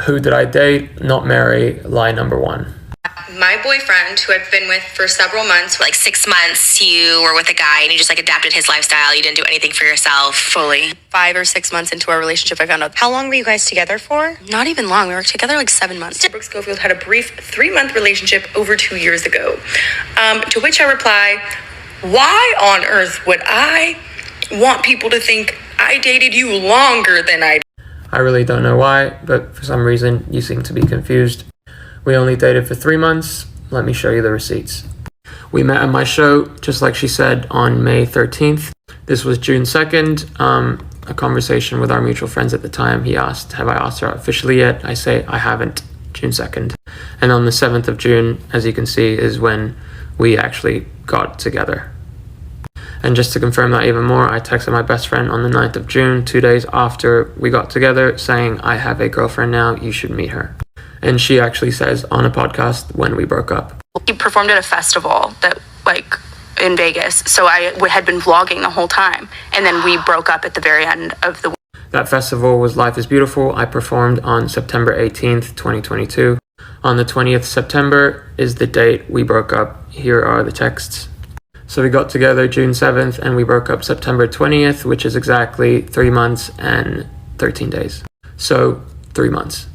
Who did I date, not marry, lie number 1. My boyfriend, who I've been with for several months, like 6 months, you were with a guy and you just like adapted his lifestyle. You didn't do anything for yourself fully. 5 or 6 months into our relationship, I found out. How long were you guys together for? Not even long. We were together like 7 months. Brooke Schofield had a brief 3-month relationship over 2 years ago. To which I reply, why on earth would I want people to think I dated you longer than I did? I really don't know why, but for some reason you seem to be confused. We only dated for 3 months. Let me show you the receipts. We met at my show, just like she said, on May 13th. This was June 2nd. A conversation with our mutual friends at the time. He asked, have I asked her out officially yet? I say, I haven't, June 2nd. And on the 7th of June, as you can see, is when we actually got together. And just to confirm that even more, I texted my best friend on the 9th of June, 2 days after we got together, saying, I have a girlfriend now, you should meet her. And she actually says on a podcast when we broke up. He performed at a festival that, in Vegas. So I had been vlogging the whole time. And then we broke up at the very end of the week. That festival was Life is Beautiful. I performed on September 18th, 2022. On the 20th September is the date we broke up. Here are the texts. So we got together June 7th and we broke up September 20th, which is exactly 3 months and 13 days. So 3 months.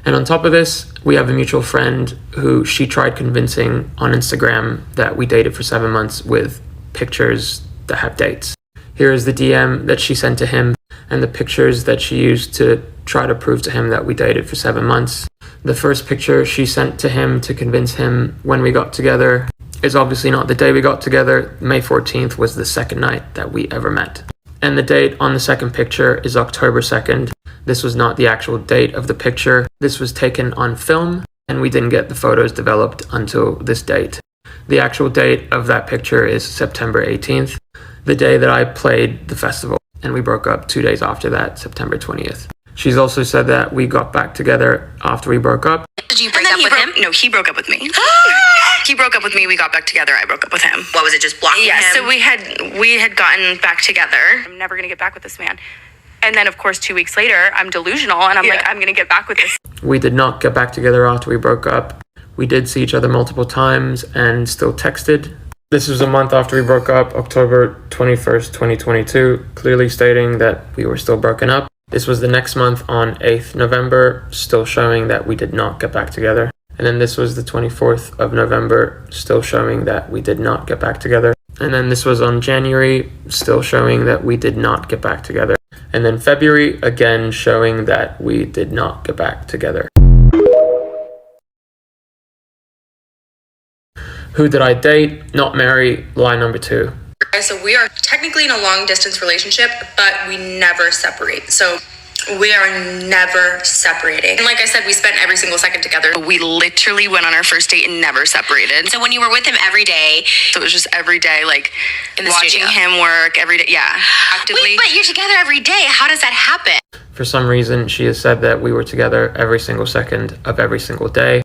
And on top of this, we have a mutual friend who she tried convincing on Instagram that we dated for 7 months with pictures that have dates. Here is the DM that she sent to him and the pictures that she used to try to prove to him that we dated for 7 months. The first picture she sent to him to convince him when we got together is obviously not the day we got together. May 14th was the second night that we ever met. And the date on the second picture is October 2nd. This was not the actual date of the picture. This was taken on film, and we didn't get the photos developed until this date. The actual date of that picture is September 18th, the day that I played the festival, and we broke up 2 days after that, September 20th. She's also said that we got back together after we broke up. Did you break up with him? No, he broke up with me. He broke up with me, we got back together, I broke up with him. What was it, just blocking him? Yeah, so we had gotten back together. I'm never gonna get back with this man. And then, of course, 2 weeks later, I'm delusional, and I'm like, I'm gonna get back with this. We did not get back together after we broke up. We did see each other multiple times and still texted. This was a month after we broke up, October 21st, 2022, clearly stating that we were still broken up. This was the next month on 8th November, still showing that we did not get back together. And then this was the 24th of November, still showing that we did not get back together. And then this was on January, still showing that we did not get back together. And then February, again showing that we did not get back together. Who did I date, not marry, lie number 2. So we are technically in a long distance relationship, but we never separate. So we are never separating. And like I said, we spent every single second together. We literally went on our first date and never separated. So when you were with him every day, So it was just every day, like in the watching studio. him work every day. Yeah, actively. Wait, but you're together every day. How does that happen? For some reason, she has said that we were together every single second of every single day.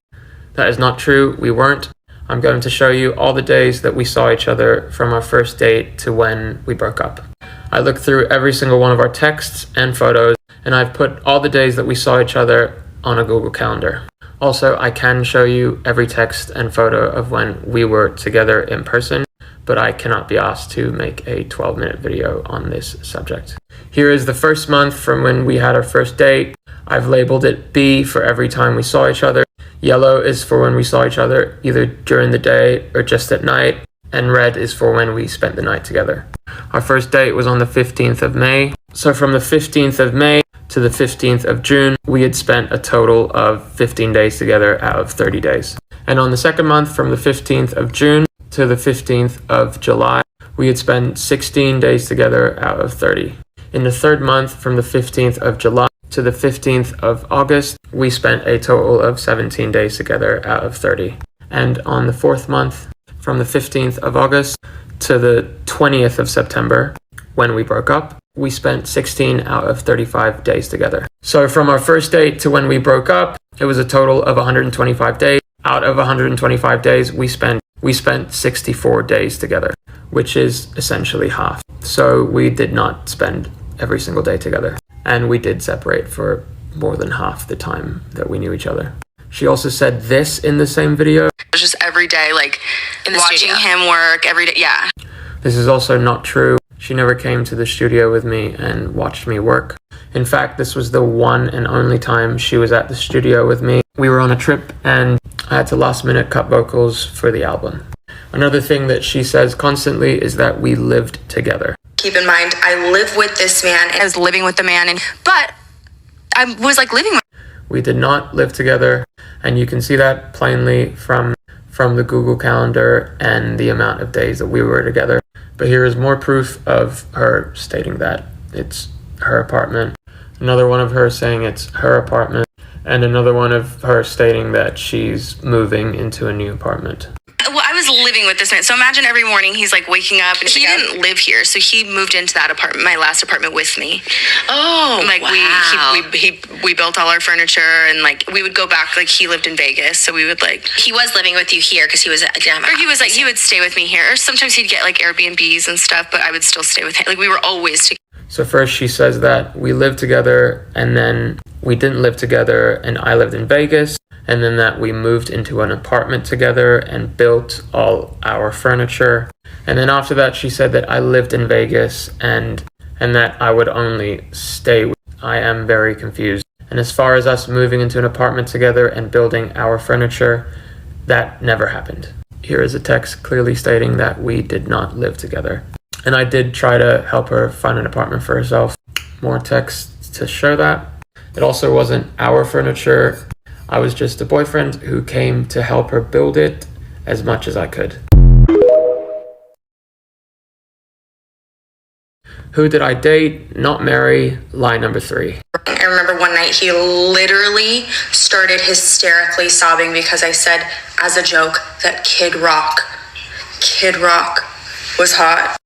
That is not true. We weren't. I'm going to show you all the days that we saw each other from our first date to when we broke up. I looked through every single one of our texts and photos, and I've put all the days that we saw each other on a Google Calendar. Also, I can show you every text and photo of when we were together in person, but I cannot be asked to make a 12-minute video on this subject. Here is the first month from when we had our first date. I've labeled it B for every time we saw each other. Yellow is for when we saw each other either during the day or just at night, and red is for when we spent the night together. Our first date was on the 15th of May. So from the 15th of May to the 15th of June, we had spent a total of 15 days together out of 30 days. And on the second month, from the 15th of June to the 15th of July, we had spent 16 days together out of 30. In the third month, from the 15th of July to the 15th of August, we spent a total of 17 days together out of 30. And on the fourth month, from the 15th of August to the 20th of September, when we broke up, we spent 16 out of 35 days together. So from our first date to when we broke up, it was a total of 125 days. Out of 125 days, we spent 64 days together, which is essentially half. So we did not spend every single day together. And we did separate for more than half the time that we knew each other. She also said this in the same video. It was just every day, like In the watching studio. him work every day. Yeah. This is also not true. She never came to the studio with me and watched me work. In fact, this was the one and only time she was at the studio with me. We were on a trip and I had to last minute cut vocals for the album. Another thing that she says constantly is that we lived together. Keep in mind, I live with this man. I was living with the man, but I was like living with. We did not live together, and you can see that plainly from the Google Calendar and the amount of days that we were together. But here is more proof of her stating that it's her apartment. Another one of her saying it's her apartment, and another one of her stating that she's moving into a new apartment. Well, I was living with this man. So imagine every morning he's like waking up and he didn't live here. So he moved into that apartment, my last apartment with me. Oh, Like wow. we built all our furniture and like we would go back, like he lived in Vegas. So we would like, He was living with you here because he was. or he was like, he would stay with me here. Or sometimes he'd get like Airbnbs and stuff, but I would still stay with him. Like we were always together. So first she says that we lived together, and then we didn't live together and I lived in Vegas, and then that we moved into an apartment together and built all our furniture. And then after that she said that I lived in Vegas and that I would only stay with. I am very confused. And as far as us moving into an apartment together and building our furniture, that never happened. Here is a text clearly stating that we did not live together. And I did try to help her find an apartment for herself. More text to show that. It also wasn't our furniture. I was just a boyfriend who came to help her build it as much as I could. Who did I date? Not marry. Lie number 3. I remember one night he literally started hysterically sobbing because I said as a joke that Kid Rock was hot.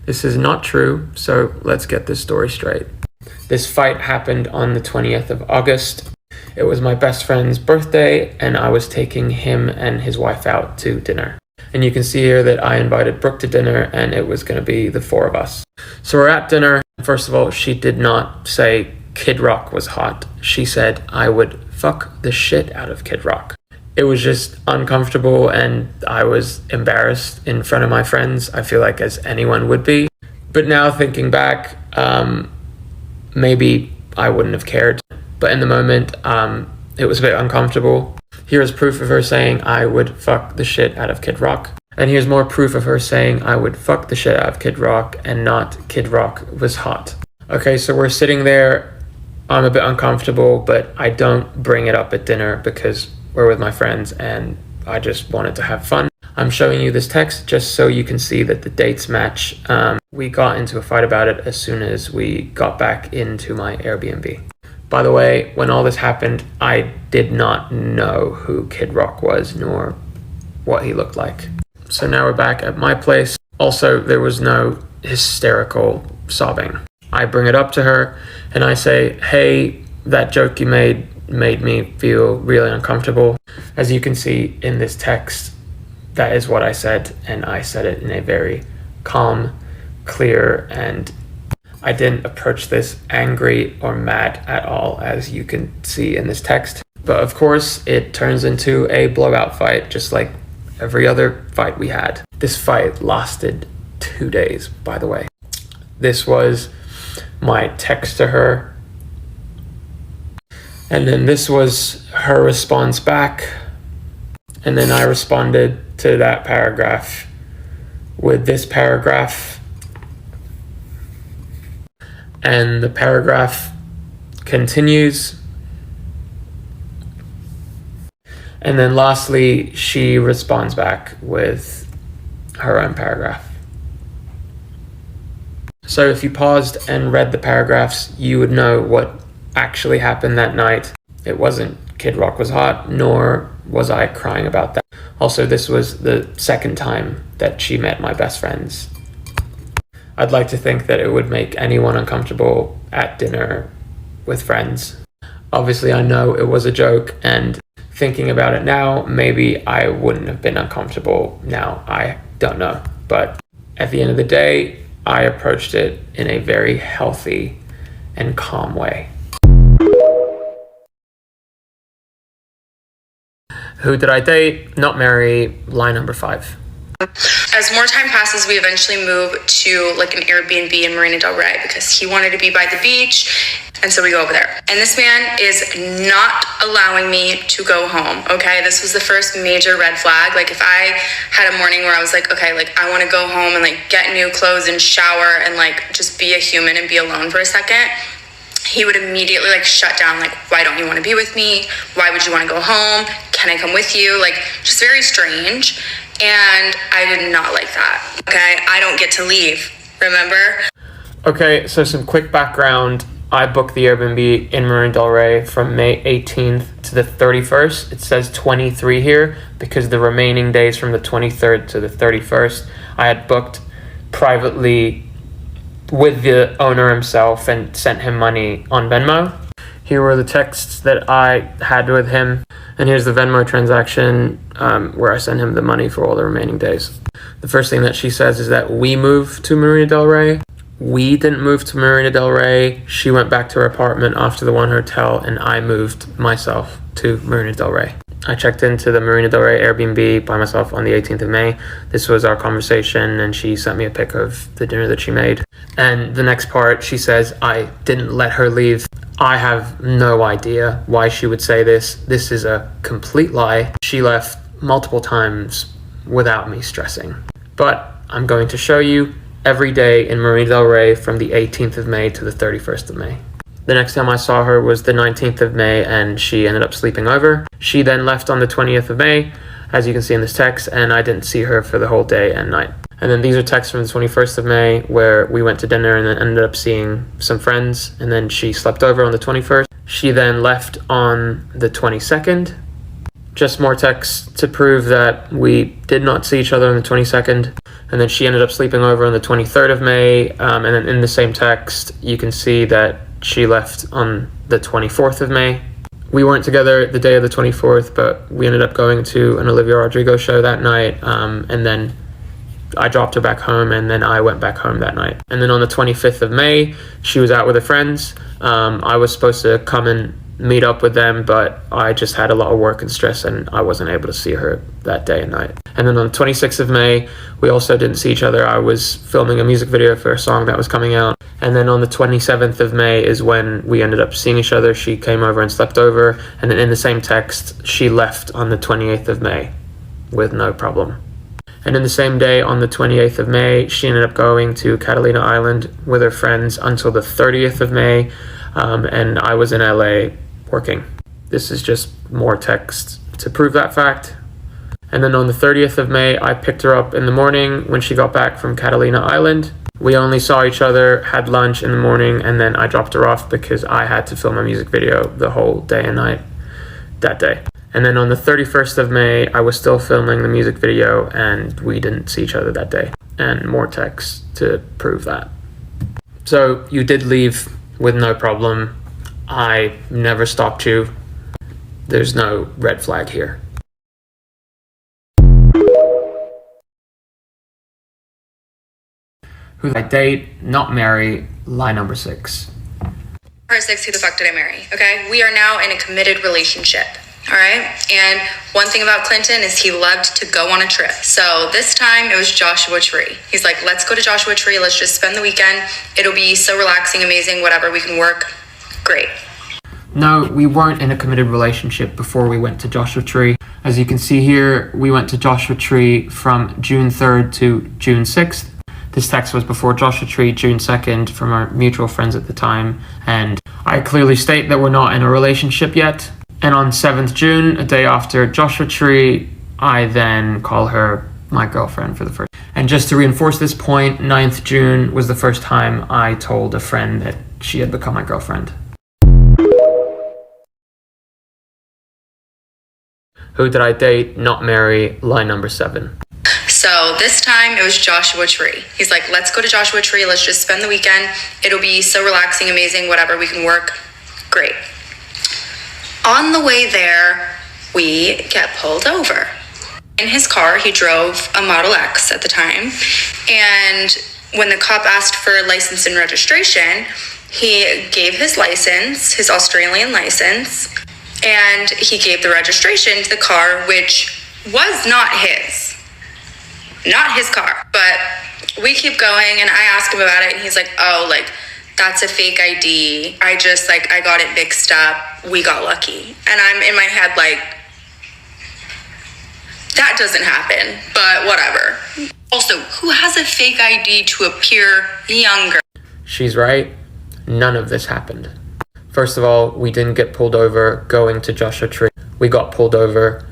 This is not true, so let's get this story straight. This fight happened on the 20th of August. It was my best friend's birthday, and I was taking him and his wife out to dinner. And you can see here that I invited Brooke to dinner, and it was going to be the 4 of us. So we're at dinner. First of all, she did not say Kid Rock was hot. She said I would fuck the shit out of Kid Rock. It was just uncomfortable, and I was embarrassed in front of my friends, I feel like, as anyone would be. But now thinking back, maybe I wouldn't have cared. But in the moment, it was a bit uncomfortable. Here's proof of her saying I would fuck the shit out of Kid Rock. And here's more proof of her saying I would fuck the shit out of Kid Rock and not Kid Rock was hot. Okay, so we're sitting there. I'm a bit uncomfortable, but I don't bring it up at dinner because we're with my friends and I just wanted to have fun. I'm showing you this text just so you can see that the dates match. We got into a fight about it as soon as we got back into my Airbnb. By the way, when all this happened, I did not know who Kid Rock was nor what he looked like. So now we're back at my place. Also, there was no hysterical sobbing. I bring it up to her and I say, hey, that joke you made me feel really uncomfortable. As you can see in this text, that is what I said, and I said it in a very calm, clear, and I didn't approach this angry or mad at all, as you can see in this text. But of course, it turns into a blowout fight, just like every other fight we had. This fight lasted 2 days, by the way. This was my text to her. And then this was her response back. And then I responded to that paragraph with this paragraph. And the paragraph continues. And then lastly, she responds back with her own paragraph. So if you paused and read the paragraphs, you would know what actually happened that night. It wasn't Kid Rock was hot, nor was I crying about that. Also, this was the second time that she met my best friends. I'd like to think that it would make anyone uncomfortable at dinner with friends. Obviously, I know it was a joke, and thinking about it now, maybe I wouldn't have been uncomfortable now. I don't know. But at the end of the day, I approached it in a very healthy and calm way. Who did I date, not marry, lie number 5. As more time passes, we eventually move to like an Airbnb in Marina Del Rey because he wanted to be by the beach. And so we go over there. And this man is not allowing me to go home, okay? This was the first major red flag. Like if I had a morning where I was like, okay, like I want to go home and like get new clothes and shower and like just be a human and be alone for a second, he would immediately like shut down, like, why don't you want to be with me? Why would you want to go home? Can I come with you? Like, just very strange. And I did not like that, okay? I don't get to leave, remember? Okay, so some quick background. I booked the Airbnb in Marina Del Rey from May 18th to the 31st. It says 23 here because the remaining days from the 23rd to the 31st, I had booked privately with the owner himself and sent him money on Venmo. Here were the texts that I had with him, and here's the Venmo transaction where I sent him the money for all the remaining days. The first thing that she says is that we moved to Marina Del Rey. We didn't move to Marina Del Rey. She went back to her apartment after the one hotel, and I moved myself to Marina Del Rey. I checked into the Marina Del Rey Airbnb by myself on the 18th of May. This was our conversation, and she sent me a pic of the dinner that she made. And the next part, she says, I didn't let her leave. I have no idea why she would say this. This is a complete lie. She left multiple times without me stressing. But I'm going to show you every day in Marina Del Rey from the 18th of May to the 31st of May. The next time I saw her was the 19th of May, and she ended up sleeping over. She then left on the 20th of May, as you can see in this text, and I didn't see her for the whole day and night. And then these are texts from the 21st of May, where we went to dinner and then ended up seeing some friends, and then she slept over on the 21st. She then left on the 22nd. Just more texts to prove that we did not see each other on the 22nd. And then she ended up sleeping over on the 23rd of May. And then in the same text, you can see that she left on the 24th of May. We weren't together the day of the 24th, but we ended up going to an Olivia Rodrigo show that night. And then I dropped her back home, and then I went back home that night. And then on the 25th of May, she was out with her friends. I was supposed to come and meet up with them, but I just had a lot of work and stress, and I wasn't able to see her that day and night. And then on the 26th of May, we also didn't see each other. I was filming a music video for a song that was coming out. And then on the 27th of May is when we ended up seeing each other. She came over and slept over. And then in the same text, she left on the 28th of May with no problem. And in the same day, on the 28th of May, she ended up going to Catalina Island with her friends until the 30th of May. And I was in LA working. This is just more text to prove that fact. And then on the 30th of May, I picked her up in the morning when she got back from Catalina Island. We only saw each other, had lunch in the morning, and then I dropped her off because I had to film a music video the whole day and night that day. And then on the 31st of May, I was still filming the music video, and we didn't see each other that day. And more text to prove that. So you did leave with no problem. I never stopped you. There's no red flag here. Who did I date, not marry, lie number 6. Part 6, who the fuck did I marry? Okay, we are now in a committed relationship. All right, and one thing about Clinton is he loved to go on a trip. So this time it was Joshua Tree. He's like, let's go to Joshua Tree. Let's just spend the weekend. It'll be so relaxing, amazing, whatever. We can work. Great. No, we weren't in a committed relationship before we went to Joshua Tree. As you can see here, we went to Joshua Tree from June 3rd to June 6th. This text was before Joshua Tree, June 2nd, from our mutual friends at the time. And I clearly state that we're not in a relationship yet. And on 7th June, a day after Joshua Tree, I then call her my girlfriend for the first. And just to reinforce this point, 9th June was the first time I told a friend that she had become my girlfriend. Who did I date, not marry, lie number 7. So this time it was Joshua Tree. He's like, let's go to Joshua Tree. Let's just spend the weekend. It'll be so relaxing, amazing, whatever. We can work. Great. On the way there, we get pulled over. In his car, he drove a Model X at the time. And when the cop asked for license and registration, he gave his license, his Australian license, And he gave the registration to the car, which was not his car. But we keep going, and I ask him about it, and he's like, oh, like, that's a fake ID. I got it mixed up. We got lucky. And I'm in my head like, that doesn't happen, but whatever. Also, who has a fake ID to appear younger? She's right. None of this happened. First of all, we didn't get pulled over going to Joshua Tree. We got pulled over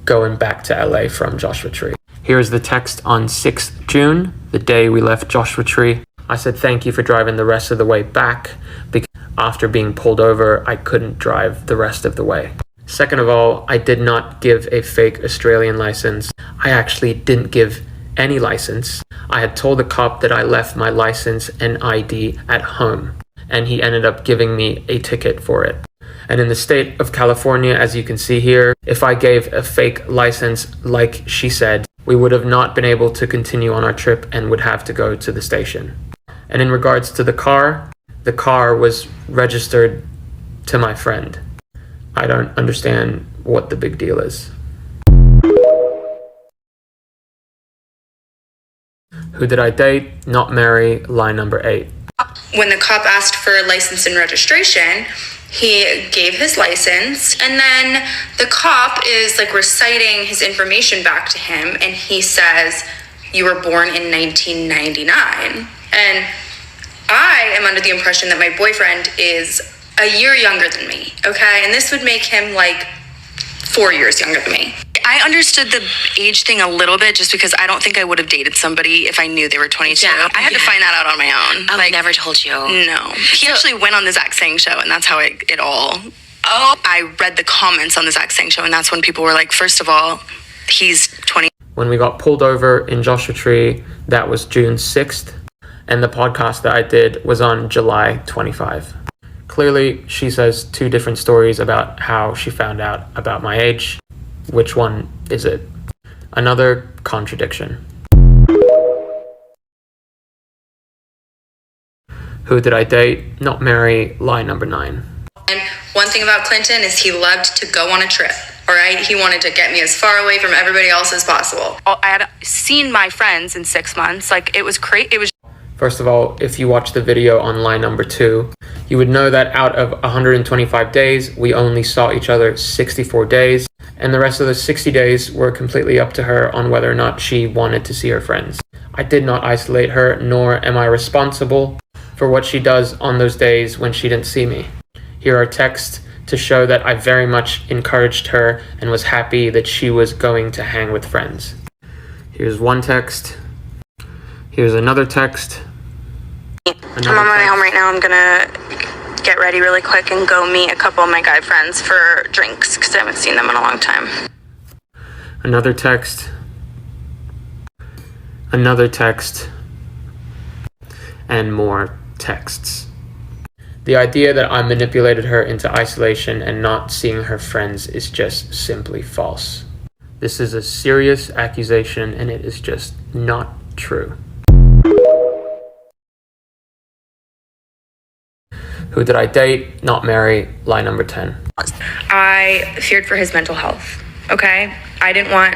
going back to LA from Joshua Tree. Here's the text on 6th June, the day we left Joshua Tree. I said, thank you for driving the rest of the way back, because after being pulled over, I couldn't drive the rest of the way. Second of all, I did not give a fake Australian license. I actually didn't give any license. I had told the cop that I left my license and ID at home, and he ended up giving me a ticket for it. And in the state of California, as you can see here, if I gave a fake license like she said, we would have not been able to continue on our trip and would have to go to the station. And in regards to the car was registered to my friend. I don't understand what the big deal is. Who did I date? Not marry. Lie number 8. When the cop asked for license and registration, he gave his license, and then the cop is like reciting his information back to him, and he says, you were born in 1999. And I am under the impression that my boyfriend is a year younger than me, okay? And this would make him like 4 years younger than me. I understood the age thing a little bit just because I don't think I would have dated somebody if I knew they were 22. Yeah, I had to find that out on my own. I never told you. No. He actually went on the Zach Sang show, and that's how it all... Oh. I read the comments on the Zach Sang show, and that's when people were like, first of all, he's 20. When we got pulled over in Joshua Tree, that was June 6th, and the podcast that I did was on July 25. Clearly, she says 2 different stories about how she found out about my age. Which one is it? Another contradiction. Who did I date? Not marry. Lie number 9. And one thing about Clinton is he loved to go on a trip, all right? He wanted to get me as far away from everybody else as possible. I had seen my friends in 6 months. Like, it was crazy. It was... First of all, if you watch the video on lie number 2, you would know that out of 125 days, we only saw each other 64 days, and the rest of the 60 days were completely up to her on whether or not she wanted to see her friends. I did not isolate her, nor am I responsible for what she does on those days when she didn't see me. Here are texts to show that I very much encouraged her and was happy that she was going to hang with friends. Here's one text. Here's another text. I'm on my way home right now. I'm gonna get ready really quick and go meet a couple of my guy friends for drinks because I haven't seen them in a long time. Another text. Another text. And more texts. The idea that I manipulated her into isolation and not seeing her friends is just simply false. This is a serious accusation, and it is just not true. Who did I date? Not marry. Lie number 10. I feared for his mental health, okay? I didn't want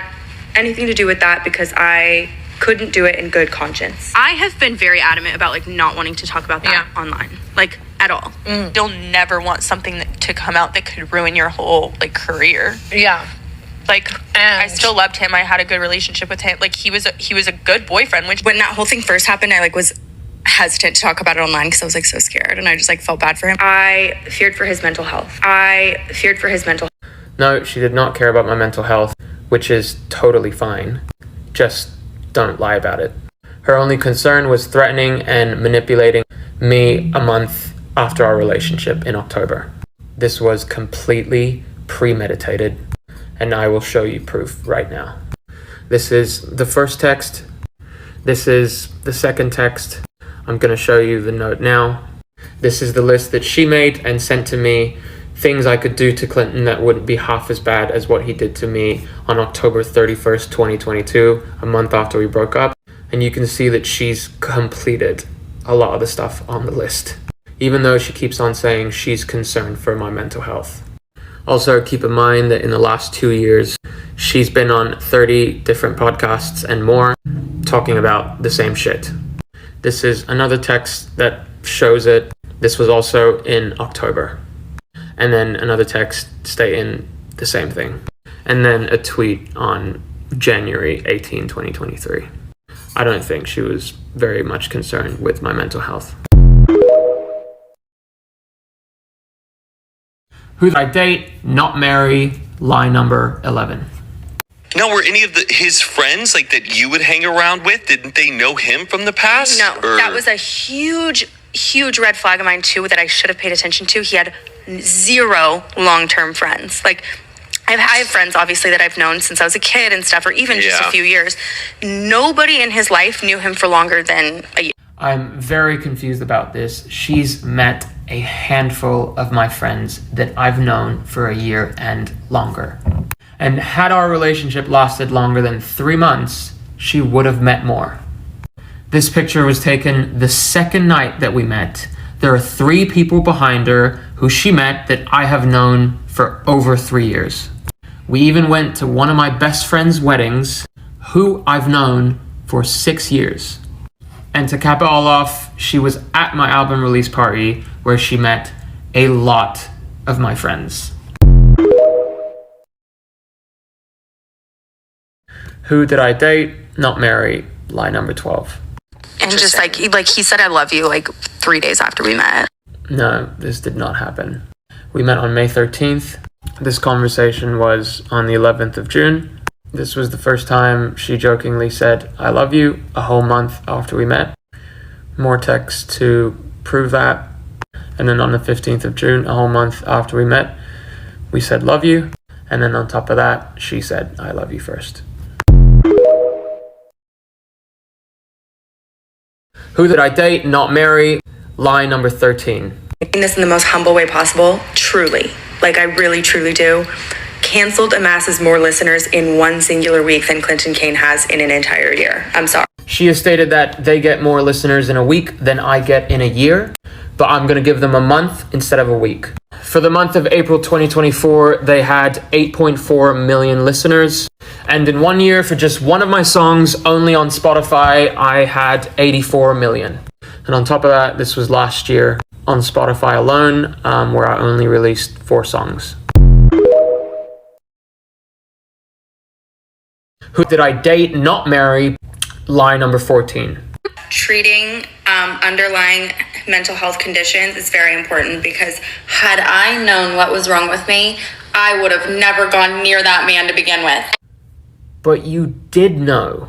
anything to do with that because I couldn't do it in good conscience. I have been very adamant about, like, not wanting to talk about that online. Like, at all. You'll never want something to come out that could ruin your whole, like, career. Yeah. Like, And I still loved him. I had a good relationship with him. Like, he was a good boyfriend. Which When that whole thing first happened, I, like, was hesitant to talk about it online because I was, like, so scared, and I just, like, felt bad for him. I feared for his mental health. No, she did not care about my mental health, which is totally fine. Just don't lie about it. Her only concern was threatening and manipulating me a month after our relationship in October. This was completely premeditated, and I will show you proof right now. This is the first text. This is the second text. I'm going to show you the note now. This is the list that she made and sent to me, things I could do to Clinton that wouldn't be half as bad as what he did to me on October 31st, 2022, a month after we broke up. And you can see that she's completed a lot of the stuff on the list, even though she keeps on saying she's concerned for my mental health. Also, keep in mind that in the last 2 years, she's been on 30 different podcasts and more talking about the same shit. This is another text that shows it. This was also in October. And then another text stating the same thing. And then a tweet on January 18, 2023. I don't think she was very much concerned with my mental health. Who did I date, not marry, lie number 11. Now, were any of his friends like that you would hang around with? Didn't they know him from the past? No, that was a huge red flag of mine too that I should have paid attention to. He had 0 long-term friends. Like, I have friends, obviously, that I've known since I was a kid and stuff, or even just a few years. Nobody in his life knew him for longer than a year. I'm very confused about this. She's met a handful of my friends that I've known for a year and longer. And had our relationship lasted longer than 3 months, she would have met more. This picture was taken the second night that we met. There are 3 people behind her who she met that I have known for over 3 years. We even went to one of my best friend's weddings, who I've known for 6 years. And to cap it all off, she was at my album release party where she met a lot of my friends. Who did I date, not marry, lie number 12. And just like he said I love you like 3 days after we met. No, this did not happen. We met on May 13th. This conversation was on the 11th of June. This was the first time she jokingly said, I love you, a whole month after we met. More texts to prove that. And then on the 15th of June, a whole month after we met, we said, love you. And then on top of that, she said, I love you first. Who did I date, not marry, lie number 13. I mean this in the most humble way possible, truly. Like, I really, truly do. Canceled amasses more listeners in one singular week than Clinton Kane has in an entire year. I'm sorry. She has stated that they get more listeners in a week than I get in a year, but I'm going to give them a month instead of a week. For the month of April 2024, they had 8.4 million listeners. And in 1 year, for just one of my songs, only on Spotify, I had 84 million. And on top of that, this was last year on Spotify alone, where I only released 4 songs. Who did I date, not marry, lie number 14. Treating underlying mental health conditions is very important, because had I known what was wrong with me, I would have never gone near that man to begin with. But you did know.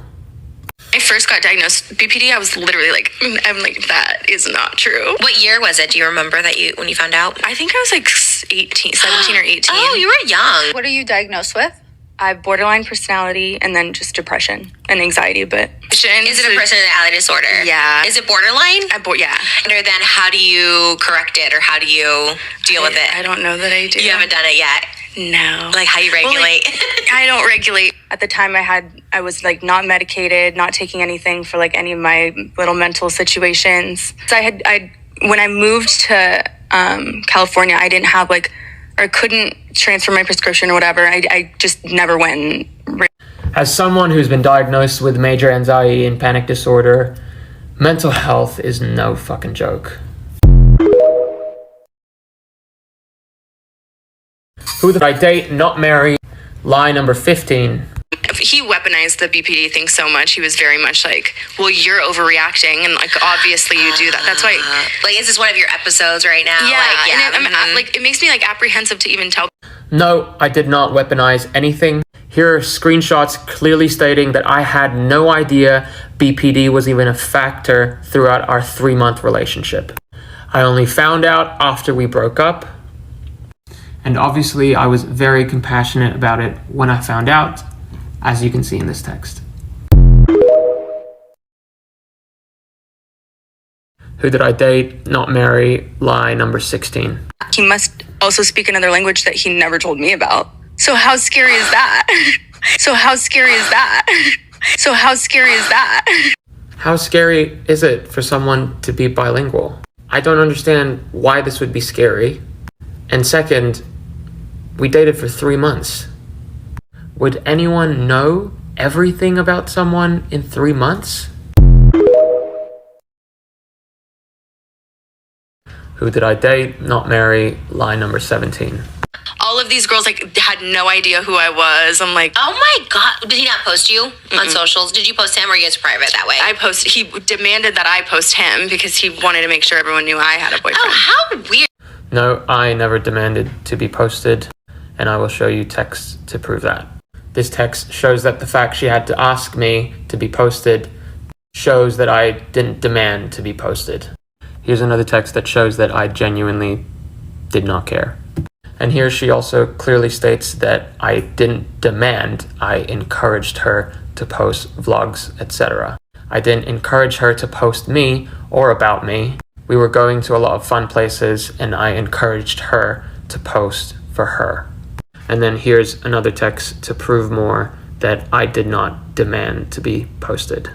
I first got diagnosed with BPD, I was literally like, I'm like, that is not true. What year was it? Do you remember when you found out? I think I was like 17 or 18. Oh, you were young. What are you diagnosed with? I have borderline personality and then just depression and anxiety, but... Is it a personality disorder? Yeah. Is it borderline? Yeah. And then how do you correct it, or how do you deal with it? I don't know that I do. You haven't done it yet? No. Like, how you regulate? I don't regulate. At the time I was like not medicated, not taking anything for like any of my little mental situations. So when I moved to California, I didn't have or couldn't transfer my prescription or whatever. I just never went and... As someone who's been diagnosed with major anxiety and panic disorder, mental health is no fucking joke. Who did I date, not marry, lie number 15. He weaponized the BPD thing so much. He was very much like, well, you're overreacting, and like, obviously you do that. That's why... Like, is this one of your episodes right now? Yeah. It makes me like apprehensive to even tell. No, I did not weaponize anything. Here are screenshots clearly stating that I had no idea BPD was even a factor throughout our 3-month relationship. I only found out after we broke up. And obviously I was very compassionate about it when I found out, as you can see in this text. Who did I date, not marry, lie number 16. He must also speak another language that he never told me about. So how scary is that? How scary is it for someone to be bilingual? I don't understand why this would be scary. And second, We dated for 3 months. Would anyone know everything about someone in 3 months? Who did I date, not marry? Lie number 17. All of these girls like had no idea who I was. I'm like, Oh my God. Did he not post you on socials? Did you post him or you guys private that way? he demanded that I post him because he wanted to make sure everyone knew I had a boyfriend. Oh, how weird. No, I never demanded to be posted, and I will show you texts to prove that. This text shows that the fact she had to ask me to be posted shows that I didn't demand to be posted. Here's another text that shows that I genuinely did not care. And here she also clearly states that I didn't demand, I encouraged her to post vlogs, etc. I didn't encourage her to post me or about me. We were going to a lot of fun places and I encouraged her to post for her. And then here's another text to prove more that I did not demand to be posted.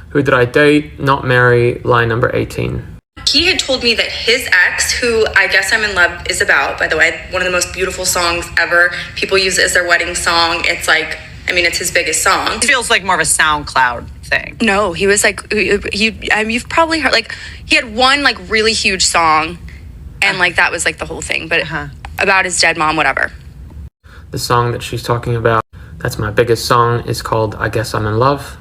Who did I date, not marry? Lie number 18. He had told me that his ex, who I Guess I'm in Love is about, by the way, one of the most beautiful songs ever. People use it as their wedding song. It's like, I mean, it's his biggest song. It feels like more of a SoundCloud thing. No, he was like, you've probably heard, like, he had one, like, really huge song, and, like, that was, like, the whole thing, but about his dead mom, whatever. The song that she's talking about, that's my biggest song, is called I Guess I'm in Love.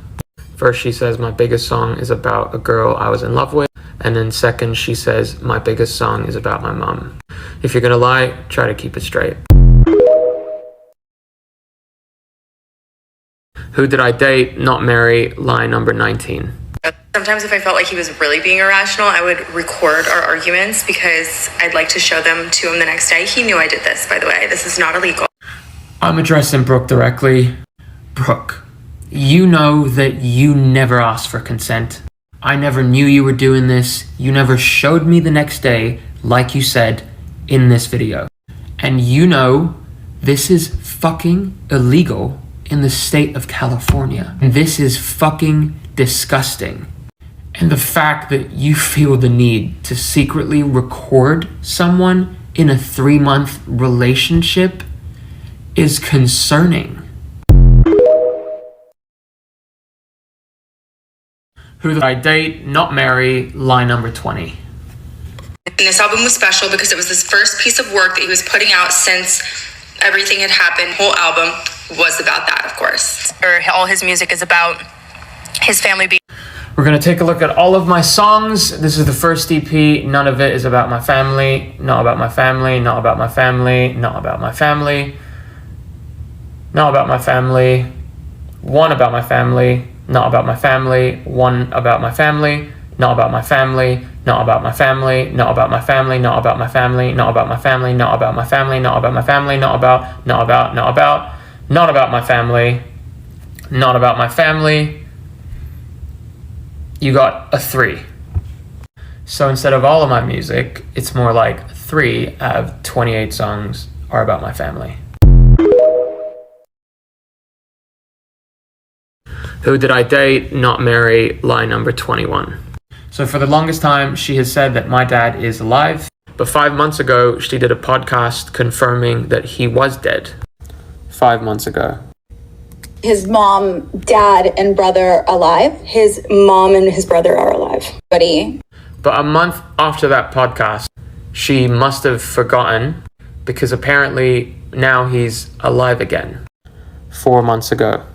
First, she says my biggest song is about a girl I was in love with. And then second, she says my biggest song is about my mom. If you're gonna lie, try to keep it straight. Who did I date, not marry? Lie number 19. Sometimes if I felt like he was really being irrational, I would record our arguments because I'd like to show them to him the next day. He knew I did this, by the way. This is not illegal. I'm addressing Brooke directly. Brooke, you know that you never asked for consent. I never knew you were doing this. You never showed me the next day, like you said in this video. And you know this is fucking illegal in the state of California. And this is fucking disgusting. And the fact that you feel the need to secretly record someone in a 3-month relationship is concerning. Who did I date, not marry? Lie number 20. And this album was special because it was his first piece of work that he was putting out since everything had happened. The whole album was about that, of course. Or all his music is about his family being... We're gonna take a look at all of my songs. This is the first EP. None of it is about my family. Not about my family. Not about my family. Not about my family. Not about my family. One about my family. Not about my family. One about my family. Not about my family. Not about my family. Not about my family. Not about my family. Not about my family. Not about my family. Not about my family. Not about. Not about. Not about. Not about my family. Not about my family. You got a 3. So instead of all of my music, it's more like 3 out of 28 songs are about my family. Who did I date, not marry? Lie number 21. So for the longest time, she has said that my dad is alive. But 5 months ago, she did a podcast confirming that he was dead. 5 months ago. His mom, dad, and brother alive. His mom and his brother are alive. But a month after that podcast, she must have forgotten because apparently now he's alive again. 4 months ago.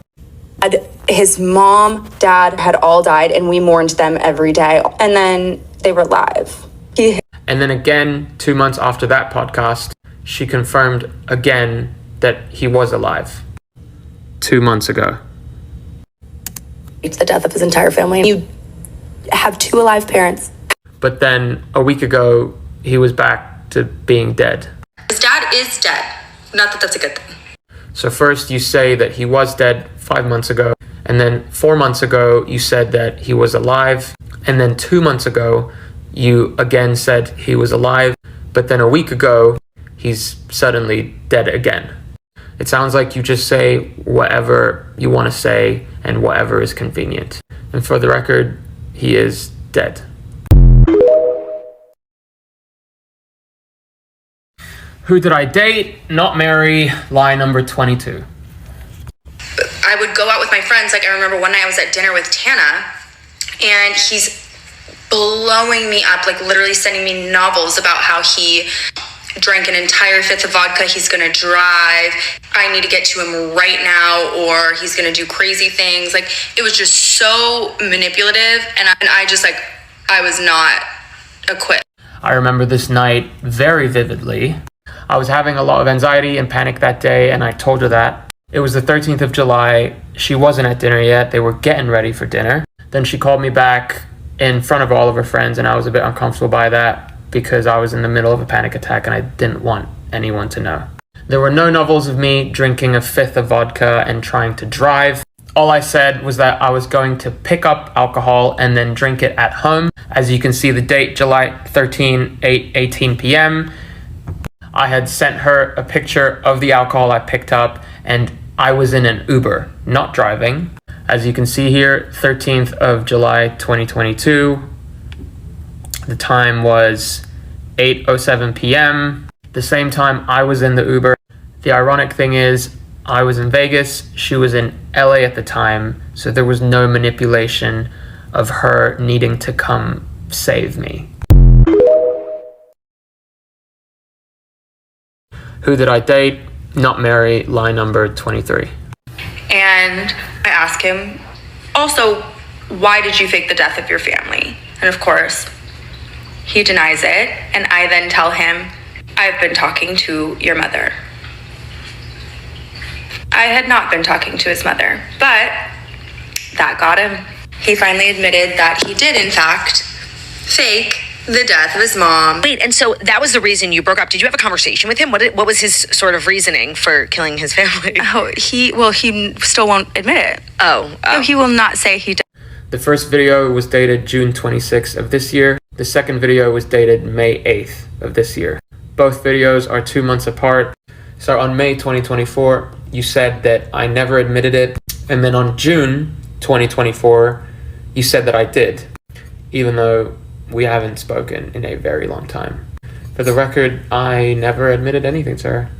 His mom, dad had all died, and we mourned them every day. And then they were alive. And then again, 2 months after that podcast, she confirmed again that he was alive. 2 months ago. It's the death of his entire family. You have 2 alive parents. But then a week ago, he was back to being dead. His dad is dead. Not that that's a good thing. So first you say that he was dead 5 months ago, and then 4 months ago you said that he was alive, and then 2 months ago you again said he was alive, but then a week ago he's suddenly dead again. It sounds like you just say whatever you want to say and whatever is convenient. And for the record, he is dead. Who did I date, not marry, lie number 22. I would go out with my friends. Like, I remember one night I was at dinner with Tana, and he's blowing me up, like literally sending me novels about how he drank an entire fifth of vodka, he's gonna drive, I need to get to him right now, or he's gonna do crazy things. Like, it was just so manipulative, and I just, like, I was not equipped. I remember this night very vividly. I was having a lot of anxiety and panic that day, and I told her that. It was the 13th of July. She wasn't at dinner yet. They were getting ready for dinner. Then she called me back in front of all of her friends, and I was a bit uncomfortable by that because I was in the middle of a panic attack and I didn't want anyone to know. There were no novels of me drinking a fifth of vodka and trying to drive. All I said was that I was going to pick up alcohol and then drink it at home. As you can see, the date, July 13, 8:18 p.m. I had sent her a picture of the alcohol I picked up, and I was in an Uber, not driving. As you can see here, 13th of July, 2022. The time was 8:07 p.m. The same time I was in the Uber. The ironic thing is, I was in Vegas, she was in LA at the time, so there was no manipulation of her needing to come save me. Who did I date, not marry, lie number 23. And I ask him, also, why did you fake the death of your family? And of course, he denies it, and I then tell him, I've been talking to your mother. I had not been talking to his mother, but that got him. He finally admitted that he did, in fact, fake the death of his mom. Wait, and so that was the reason you broke up. Did you have a conversation with him? What was his sort of reasoning for killing his family? Oh, he still won't admit it. Oh. No, he will not say he did. The first video was dated June 26th of this year. The second video was dated May 8th of this year. Both videos are 2 months apart. So on May 2024, you said that I never admitted it. And then on June 2024, you said that I did, even though we haven't spoken in a very long time. For the record, I never admitted anything to her.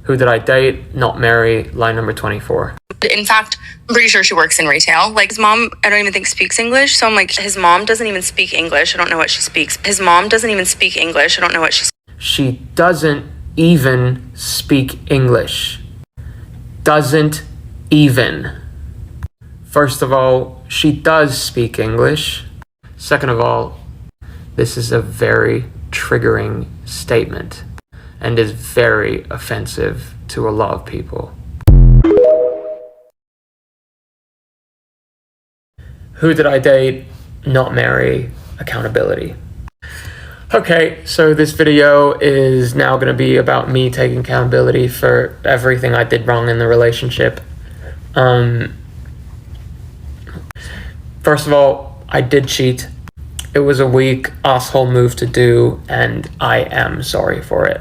Who did I date, not marry, lie number 24. In fact, I'm pretty sure she works in retail. Like, his mom, I don't even think speaks English. So I'm like, his mom doesn't even speak English. I don't know what she speaks. His mom doesn't even speak English. I don't know what she speaks. She doesn't even speak English. Doesn't even. First of all, she does speak English. Second of all, this is a very triggering statement and is very offensive to a lot of people. Who did I date, not marry, accountability. Okay, so this video is now going to be about me taking accountability for everything I did wrong in the relationship. First of all, I did cheat. It was a weak asshole move to do, and I am sorry for it.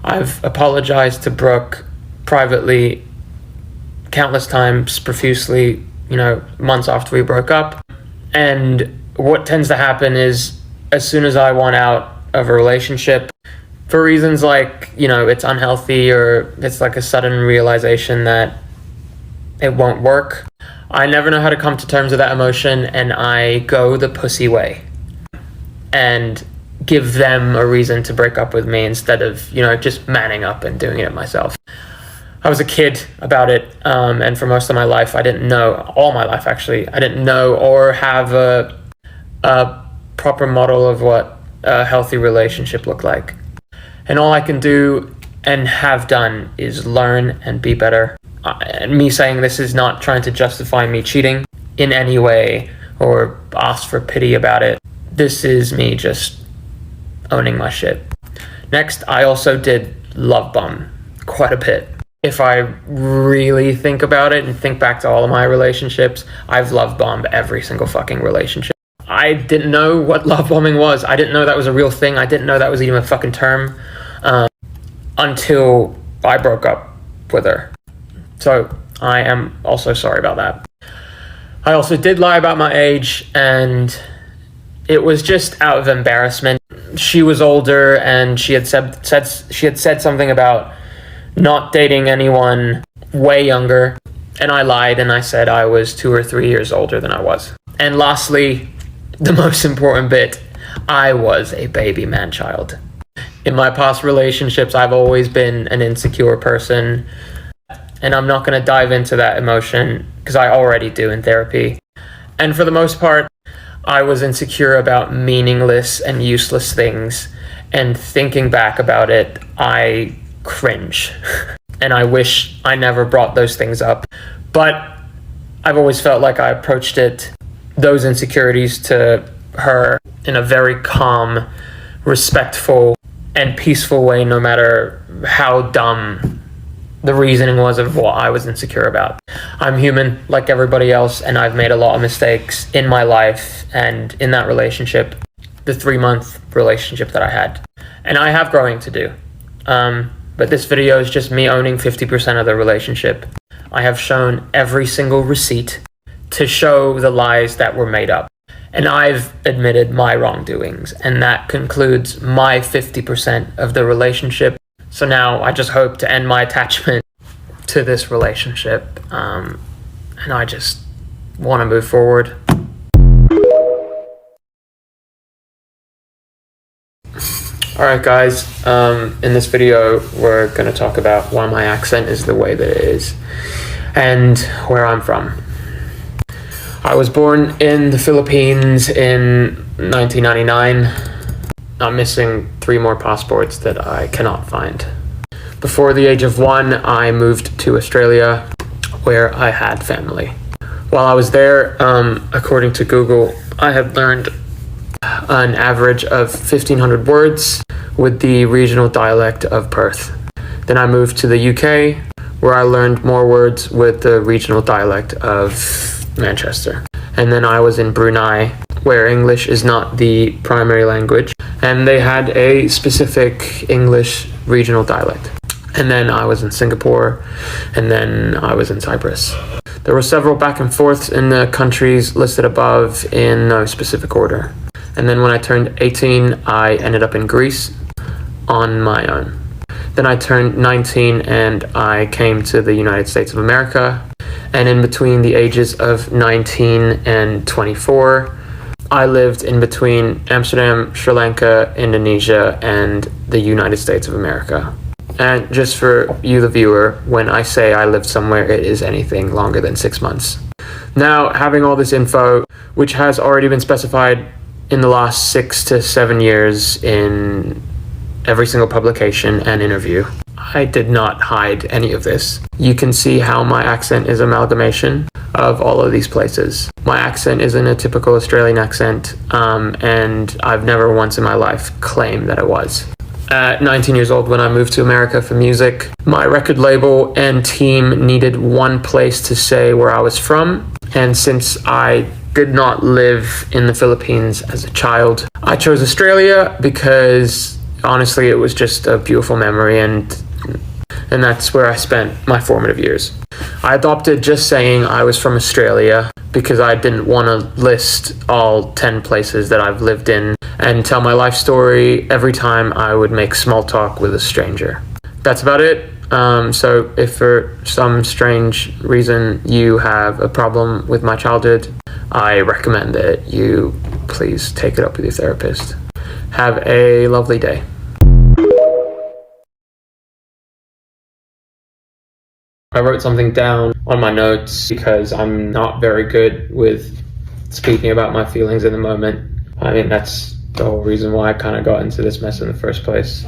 I've apologized to Brooke privately countless times, profusely, months after we broke up. And what tends to happen is, as soon as I want out of a relationship, for reasons like, it's unhealthy or it's like a sudden realization that it won't work, I never know how to come to terms with that emotion, and I go the pussy way and give them a reason to break up with me instead of, just manning up and doing it myself. I was a kid about it, and for most of my life, I didn't know, all my life actually, I didn't know or have a proper model of what a healthy relationship looked like. And all I can do and have done is learn and be better. And me saying this is not trying to justify me cheating in any way or ask for pity about it. This is me just owning my shit. Next, I also did love bomb quite a bit. If I really think about it and think back to all of my relationships, I've love bombed every single fucking relationship. I didn't know what love bombing was. I didn't know that was a real thing. I didn't know that was even a fucking term until I broke up with her. So I am also sorry about that. I also did lie about my age, and It was just out of embarrassment. She was older, and she had said something about not dating anyone way younger, and I lied and I said I was 2 or 3 years older than I was. And lastly, the most important bit, I was a baby man-child. In my past relationships, I've always been an insecure person, and I'm not going to dive into that emotion because I already do in therapy. And for the most part, I was insecure about meaningless and useless things, and thinking back about it, I cringe. And I wish I never brought those things up. But I've always felt like I approached those insecurities to her in a very calm, respectful, and peaceful way, no matter how dumb the reasoning was of what I was insecure about. I'm human like everybody else, and I've made a lot of mistakes in my life and in that relationship, the 3-month relationship that I had. And I have growing to do. But this video is just me owning 50% of the relationship. I have shown every single receipt to show the lies that were made up. And I've admitted my wrongdoings, and that concludes my 50% of the relationship. So now I just hope to end my attachment to this relationship, and I just want to move forward. Alright guys, in this video we're going to talk about why my accent is the way that it is, and where I'm from. I was born in the Philippines in 1999. I'm missing 3 more passports that I cannot find. Before the age of 1, I moved to Australia, where I had family. While I was there, according to Google, I had learned an average of 1,500 words with the regional dialect of Perth. Then I moved to the UK, where I learned more words with the regional dialect of Manchester. And then I was in Brunei, where English is not the primary language, and they had a specific English regional dialect. And then I was in Singapore, and then I was in Cyprus. There were several back and forths in the countries listed above in no specific order. And then when I turned 18, I ended up in Greece on my own. Then I turned 19 and I came to the United States of America. And in between the ages of 19 and 24, I lived in between Amsterdam, Sri Lanka, Indonesia, and the United States of America. And just for you, the viewer, when I say I lived somewhere, it is anything longer than 6 months. Now, having all this info, which has already been specified in the last 6 to 7 years in every single publication and interview, I did not hide any of this. You can see how my accent is amalgamation of all of these places. My accent isn't a typical Australian accent, and I've never once in my life claimed that it was. At 19 years old, when I moved to America for music, my record label and team needed one place to say where I was from, and since I did not live in the Philippines as a child, I chose Australia because honestly it was just a beautiful memory, and that's where I spent my formative years. I adopted just saying I was from Australia because I didn't want to list all 10 places that I've lived in and tell my life story every time I would make small talk with a stranger. That's about it. So if for some strange reason you have a problem with my childhood, I recommend that you please take it up with your therapist. Have a lovely day. I wrote something down on my notes because I'm not very good with speaking about my feelings in the moment. I mean, that's the whole reason why I kind of got into this mess in the first place.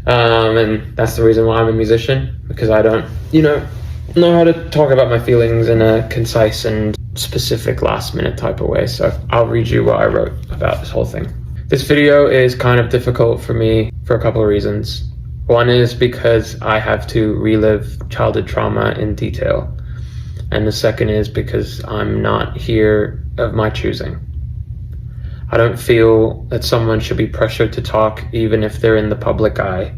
And that's the reason why I'm a musician, because I don't, know how to talk about my feelings in a concise and specific last minute type of way. So I'll read you what I wrote about this whole thing. This video is kind of difficult for me for a couple of reasons. One is because I have to relive childhood trauma in detail. And the second is because I'm not here of my choosing. I don't feel that someone should be pressured to talk even if they're in the public eye.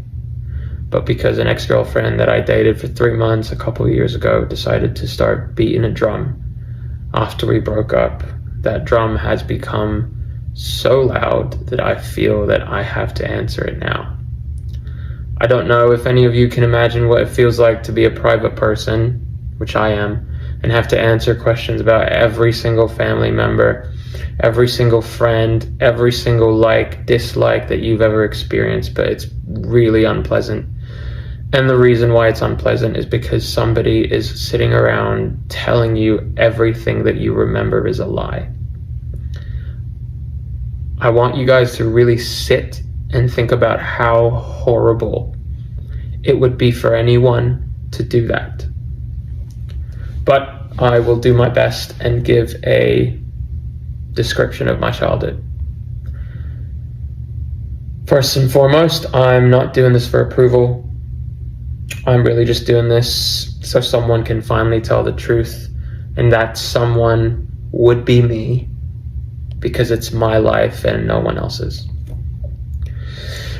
But because an ex-girlfriend that I dated for 3 months a couple of years ago decided to start beating a drum after we broke up, that drum has become so loud that I feel that I have to answer it now. I don't know if any of you can imagine what it feels like to be a private person, which I am, and have to answer questions about every single family member, every single friend, every single like, dislike that you've ever experienced, but it's really unpleasant. And the reason why it's unpleasant is because somebody is sitting around telling you everything that you remember is a lie. I want you guys to really sit and think about how horrible it would be for anyone to do that. But I will do my best and give a description of my childhood. First and foremost, I'm not doing this for approval. I'm really just doing this so someone can finally tell the truth, and that someone would be me, because it's my life and no one else's.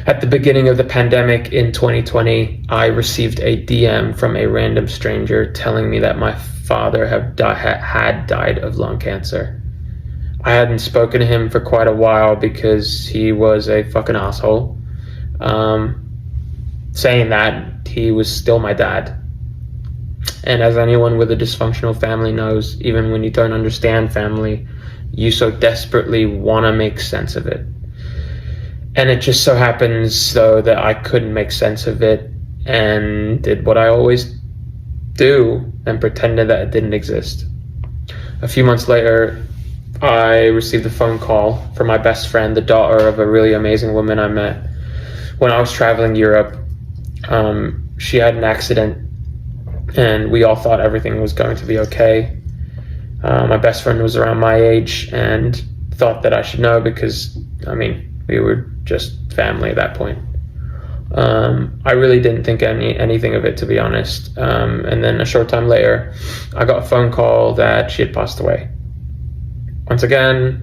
At the beginning of the pandemic in 2020, I received a DM from a random stranger telling me that my father had died of lung cancer. I hadn't spoken to him for quite a while because he was a fucking asshole. Saying that, he was still my dad. And as anyone with a dysfunctional family knows, even when you don't understand family, you so desperately want to make sense of it. And it just so happens, though, that I couldn't make sense of it and did what I always do and pretended that it didn't exist. A few months later, I received a phone call from my best friend, the daughter of a really amazing woman I met when I was traveling Europe. She had an accident and we all thought everything was going to be okay. My best friend was around my age and thought that I should know because, we were just family at that point. I really didn't think anything of it, to be honest. And then a short time later, I got a phone call that she had passed away. Once again,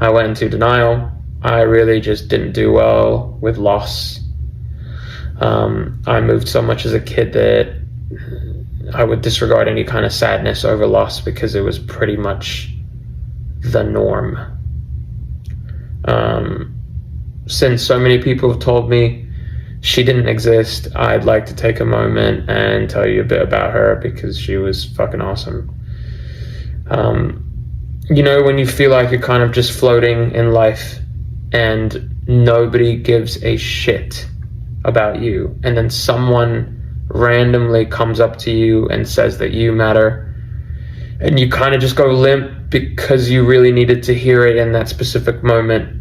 I went into denial. I really just didn't do well with loss. I moved so much as a kid that I would disregard any kind of sadness over loss because it was pretty much the norm. Since so many people have told me she didn't exist, I'd like to take a moment and tell you a bit about her because she was fucking awesome. When you feel like you're kind of just floating in life and nobody gives a shit about you, and then someone randomly comes up to you and says that you matter, and you kind of just go limp because you really needed to hear it in that specific moment.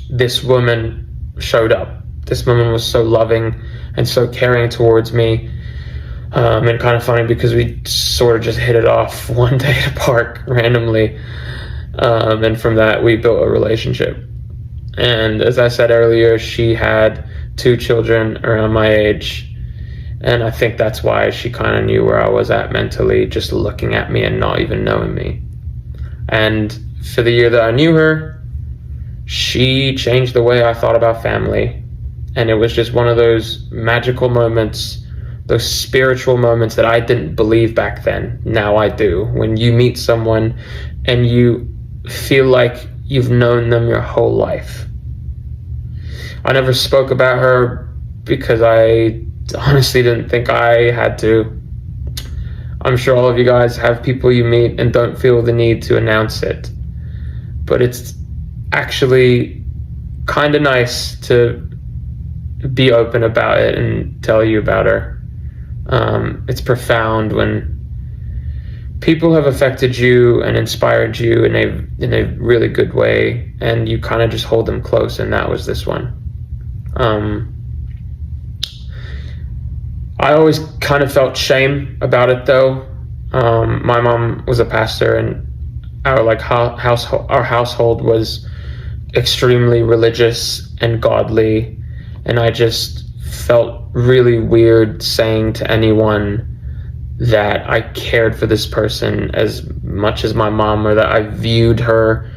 This woman showed up. This woman was so loving and so caring towards me, and kind of funny because we sort of just hit it off one day at a park randomly, and from that we built a relationship. And as I said earlier, she had 2 children around my age, and I think that's why she kind of knew where I was at mentally, just looking at me and not even knowing me. And for the year that I knew her, she changed the way I thought about family. And it was just one of those magical moments, those spiritual moments that I didn't believe back then. Now I do. When you meet someone and you feel like you've known them your whole life. I never spoke about her because I honestly didn't think I had to. I'm sure all of you guys have people you meet and don't feel the need to announce it. But it's actually kind of nice to be open about it and tell you about her. It's profound when people have affected you and inspired you in a really good way, and you kind of just hold them close, and that was this one. I always kind of felt shame about it, though. My mom was a pastor, and our household was extremely religious and godly, and I just felt really weird saying to anyone that I cared for this person as much as my mom, or that I viewed her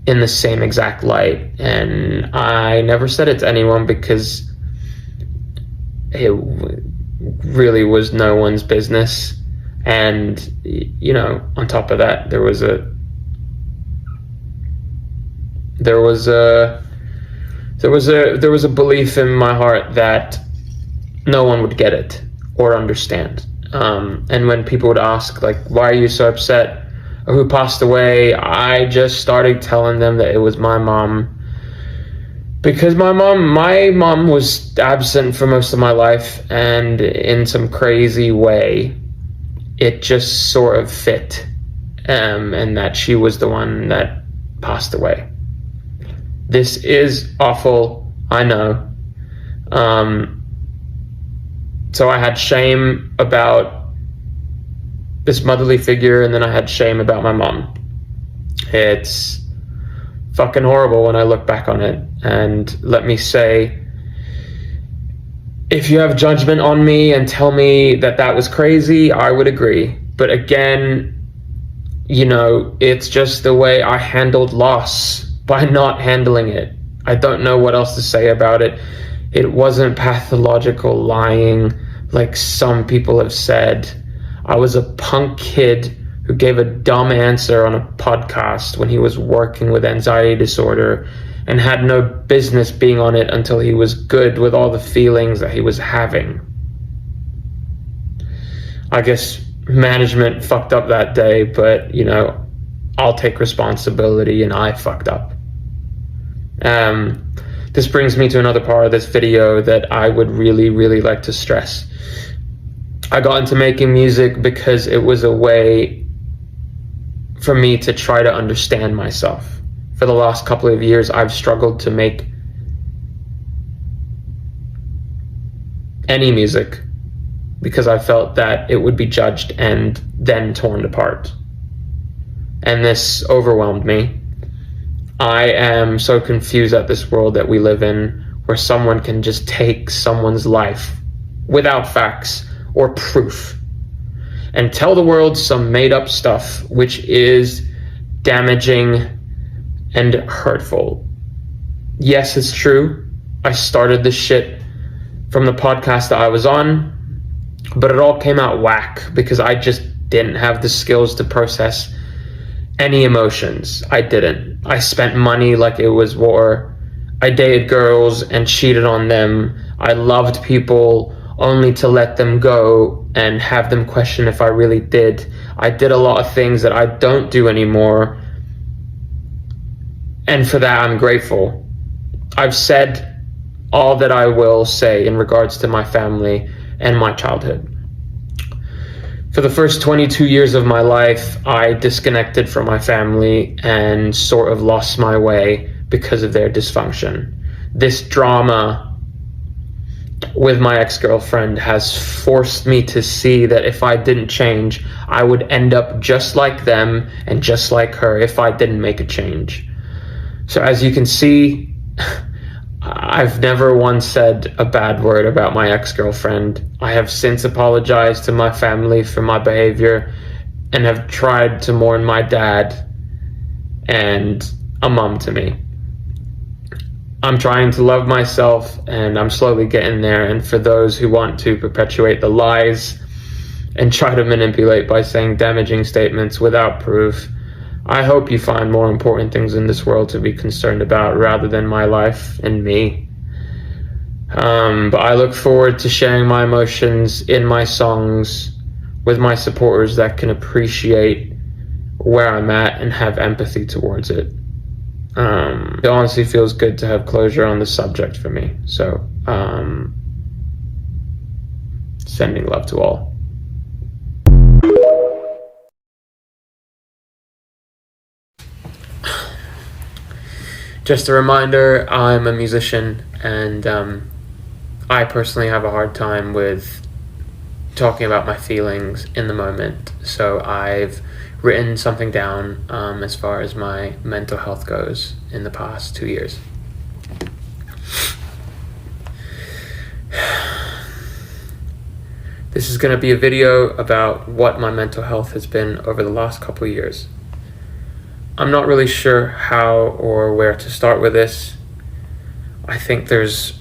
in the same exact light. And I never said it to anyone because it really was no one's business. And on top of that, there was There was a belief in my heart that no one would get it or understand. And when people would ask, like, why are you so upset, or who passed away, I just started telling them that it was my mom. Because my mom was absent for most of my life, and in some crazy way, it just sort of fit, and that she was the one that passed away. This is awful, I know. So I had shame about this motherly figure, and then I had shame about my mom. It's fucking horrible when I look back on it. And let me say, if you have judgment on me and tell me that that was crazy, I would agree. But again, you know, it's just the way I handled loss by not handling it. I don't know what else to say about it. It wasn't pathological lying like some people have said. I was a punk kid who gave a dumb answer on a podcast when he was working with anxiety disorder and had no business being on it until he was good with all the feelings that he was having. I guess management fucked up that day, but, you know, I'll take responsibility, and I fucked up. This brings me to another part of this video that I would really, really like to stress. I got into making music because it was a way for me to try to understand myself. For the last couple of years, I've struggled to make any music because I felt that it would be judged and then torn apart. And this overwhelmed me. I am so confused at this world that we live in, where someone can just take someone's life without facts or proof and tell the world some made up stuff, which is damaging and hurtful. Yes, it's true. I started this shit from the podcast that I was on, but it all came out whack because I just didn't have the skills to process any emotions. I didn't. I spent money like it was war. I dated girls and cheated on them. I loved people only to let them go and have them question if I really did. I did a lot of things that I don't do anymore, and for that I'm grateful. I've said all that I will say in regards to my family and my childhood. For the first 22 years of my life, I disconnected from my family and sort of lost my way because of their dysfunction. This drama with my ex-girlfriend has forced me to see that if I didn't change, I would end up just like them and just like her if I didn't make a change. So as you can see, I've never once said a bad word about my ex-girlfriend. I have since apologized to my family for my behavior and have tried to mourn my dad and a mom to me. I'm trying to love myself, and I'm slowly getting there. And for those who want to perpetuate the lies and try to manipulate by saying damaging statements without proof, I hope you find more important things in this world to be concerned about rather than my life and me. But I look forward to sharing my emotions in my songs with my supporters that can appreciate where I'm at and have empathy towards it. It honestly feels good to have closure on the subject for me. So, sending love to all. Just a reminder, I'm a musician, and I personally have a hard time with talking about my feelings in the moment. So I've written something down as far as my mental health goes in the past 2 years. This is going to be a video about what my mental health has been over the last couple of years. I'm not really sure how or where to start with this. I think there's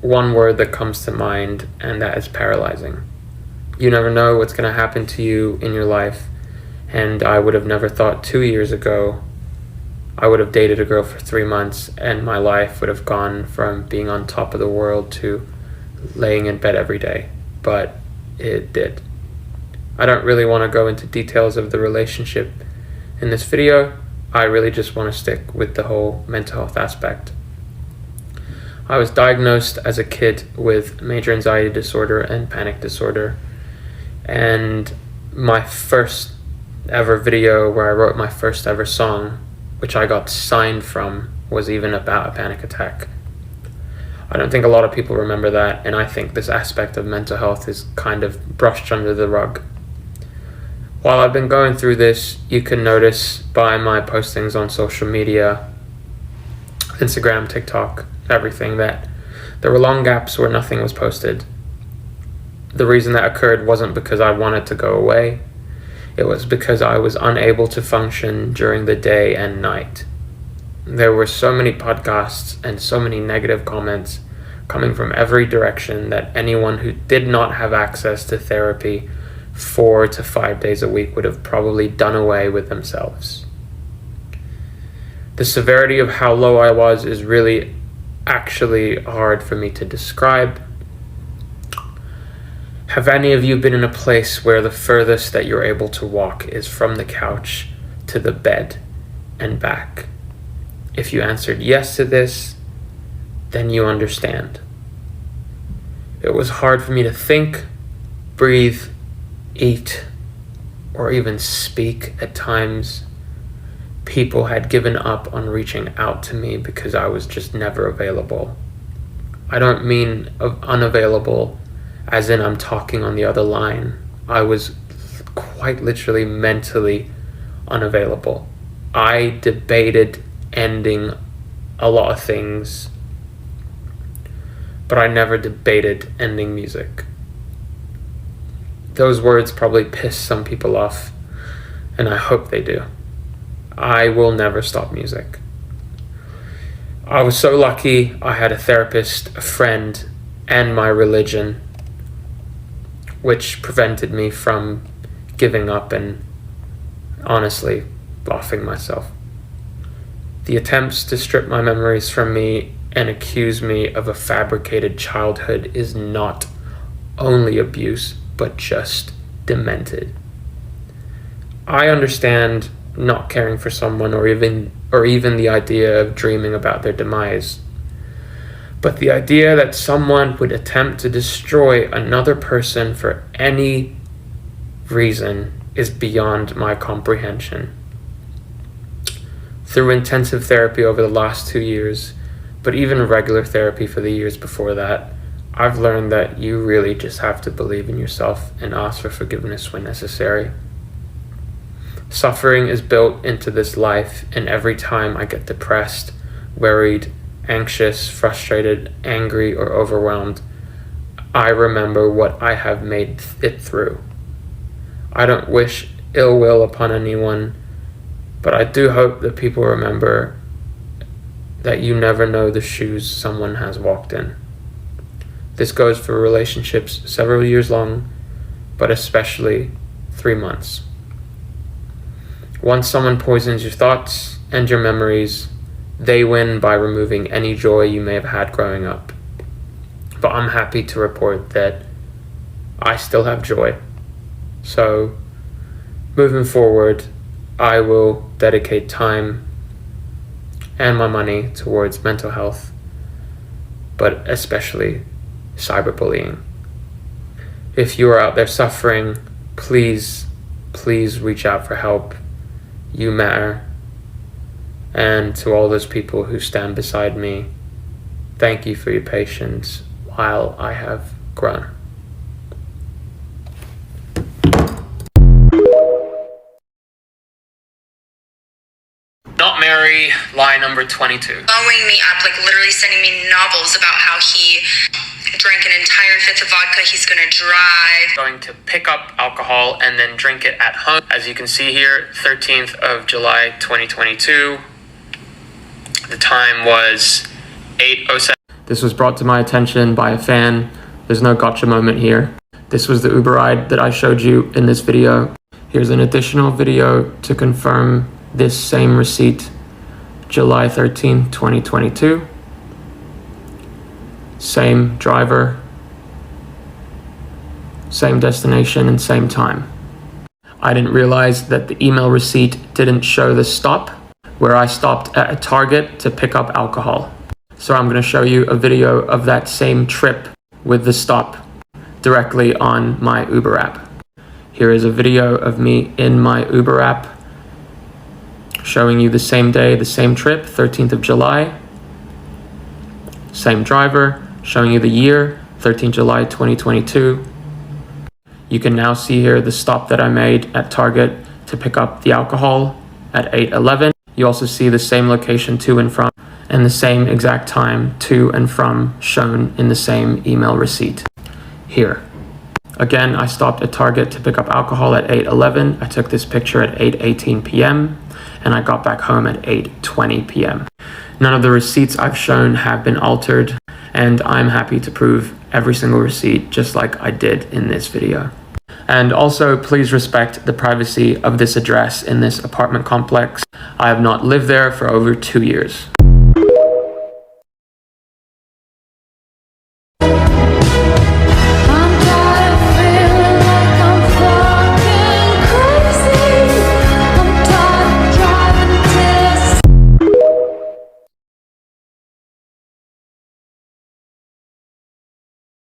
one word that comes to mind, and that is paralyzing. You never know what's going to happen to you in your life, and I would have never thought 2 years ago I would have dated a girl for 3 months and my life would have gone from being on top of the world to laying in bed every day, but it did. I don't really want to go into details of the relationship in this video. I really just want to stick with the whole mental health aspect. I was diagnosed as a kid with major anxiety disorder and panic disorder, and my first ever video where I wrote my first ever song, which I got signed from, was even about a panic attack. I don't think a lot of people remember that, and I think this aspect of mental health is kind of brushed under the rug. While I've been going through this, you can notice by my postings on social media, Instagram, TikTok, everything, that there were long gaps where nothing was posted. The reason that occurred wasn't because I wanted to go away. It was because I was unable to function during the day and night. There were so many podcasts and so many negative comments coming from every direction that anyone who did not have access to therapy 4 to 5 days a week would have probably done away with themselves. The severity of how low I was is really actually hard for me to describe. Have any of you been in a place where the furthest that you're able to walk is from the couch to the bed and back? If you answered yes to this, then you understand. It was hard for me to think, breathe, eat, or even speak at times. People had given up on reaching out to me because I was just never available. I don't mean unavailable as in I'm talking on the other line. I was quite literally mentally unavailable. I debated ending a lot of things, but I never debated ending music. Those words probably piss some people off, and I hope they do. I will never stop music. I was so lucky I had a therapist, a friend, and my religion, which prevented me from giving up and honestly offing myself. The attempts to strip my memories from me and accuse me of a fabricated childhood is not only abuse, but just demented. I understand not caring for someone or even the idea of dreaming about their demise. But the idea that someone would attempt to destroy another person for any reason is beyond my comprehension. Through intensive therapy over the last 2 years, but even regular therapy for the years before that, I've learned that you really just have to believe in yourself and ask for forgiveness when necessary. Suffering is built into this life, and every time I get depressed, worried, anxious, frustrated, angry, or overwhelmed, I remember what I have made it through. I don't wish ill will upon anyone, but I do hope that people remember that you never know the shoes someone has walked in. This goes for relationships several years long, but especially 3 months. Once someone poisons your thoughts and your memories, they win by removing any joy you may have had growing up. But I'm happy to report that I still have joy. So, moving forward, I will dedicate time and my money towards mental health, but especially cyberbullying. If you are out there suffering, please reach out for help. You matter. And to all those people who stand beside me, thank you for your patience while I have grown. Not Mary, lie number 22. Following me up, like literally sending me novels about how he drank an entire fifth of vodka, he's gonna drive. Going to pick up alcohol and then drink it at home. As you can see here, 13th of July, 2022. The time was 8:07. This was brought to my attention by a fan. There's no gotcha moment here. This was the Uber ride that I showed you in this video. Here's an additional video to confirm this same receipt July 13, 2022. Same driver, same destination, and same time. I didn't realize that the email receipt didn't show the stop, where I stopped at a Target to pick up alcohol. So I'm going to show you a video of that same trip with the stop directly on my Uber app. Here is a video of me in my Uber app showing you the same day, the same trip, 13th of July. Same driver, showing you the year, 13th July 2022. You can now see here the stop that I made at Target to pick up the alcohol at 8:11. You also see the same location to and from and the same exact time to and from shown in the same email receipt here. Again, I stopped at Target to pick up alcohol at 8:11. I took this picture at 8:18 p.m. and I got back home at 8:20 p.m. None of the receipts I've shown have been altered, and I'm happy to prove every single receipt just like I did in this video. And also, please respect the privacy of this address in this apartment complex. I have not lived there for over 2 years.